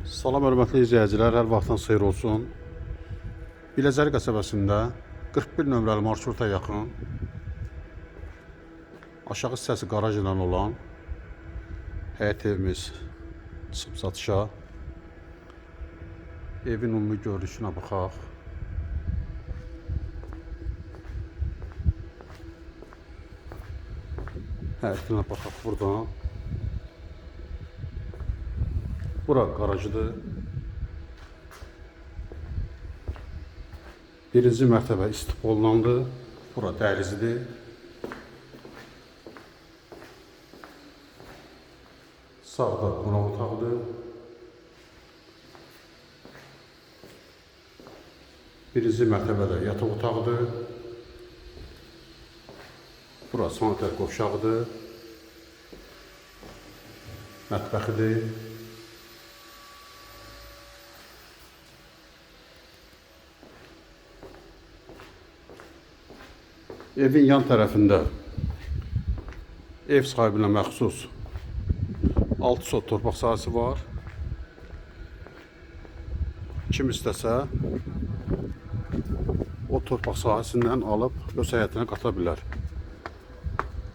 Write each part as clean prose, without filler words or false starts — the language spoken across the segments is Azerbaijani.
Salam hörmətli izləyicilər, hər vaxtınız xeyir olsun. Biləcəri qəsəbəsində 41 nömrəli marşruta yaxın aşağı hissəsi qaraj ilə olan həyət evimiz çıxıb satışa. Evin ümumi görünüşünə baxaq. Həyətinə baxaq buradan. Bura qarajıdır. Birinci mərtəbə istiqbollandı. Bura dəhlizidir. Sağda qonaq otağıdır. Birinci mərtəbədə yataq otağıdır. Bura sanitar qovşağıdır. Mətbəxidir. Evin yan tərəfində ev sahibinə məxsus 6 sot torpaq sahəsi var. Kim istəsə o torpaq sahəsindən alıb öz həyətinə qata bilər.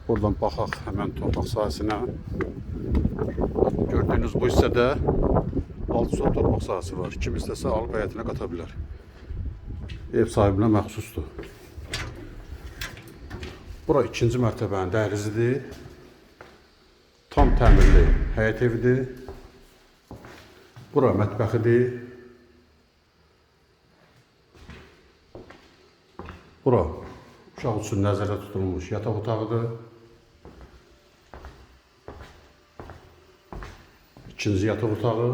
Buradan baxaq həmən torpaq sahəsinə. Gördüyünüz bu hissədə 6 sot torpaq sahəsi var. Kim istəsə alıb həyətinə qata bilər. Ev sahibinə məxsusdur. Bura ikinci mərtəbənin dəhlizidir. Tam təmirli həyət evidir. Bura mətbəxidir. Bura uşaq üçün nəzərdə tutulmuş yataq otağıdır. İkinci yataq otağı.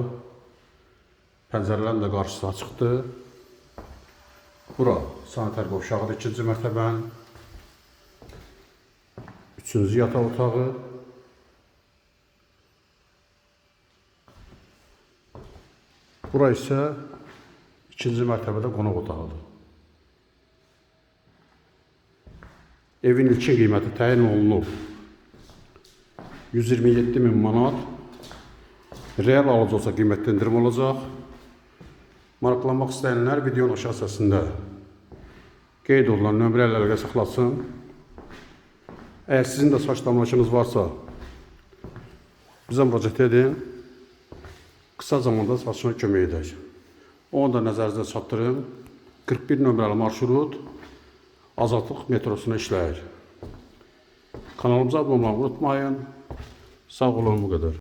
Pəncərələrin də qarşısı açıqdır. Bura sanitar qovşağıdır ikinci mərtəbənin. Üçüncü yataq otağı. Bura isə ikinci mərtəbədə qonaq otağıdır. Evin ilkin qiyməti təyin olunub 127.000 manat. Real alıcı olsa qiymətdə indirim olacaq. Maraqlanmaq istəyənlər videonun aşağı hissəsində qeyd olunan nömrə ilə əlaqə saxlasın. Əgər sizin də saç damlaşınız varsa, bizə müraciət edin. Qısa zamanda saçına kömək edək. Onu da nəzərinizə çatdırın. 41 nömrəli marşrut Azadlıq metrosuna işləyir. Kanalımıza abunə olmağı unutmayın. Sağ olun, bu qədər.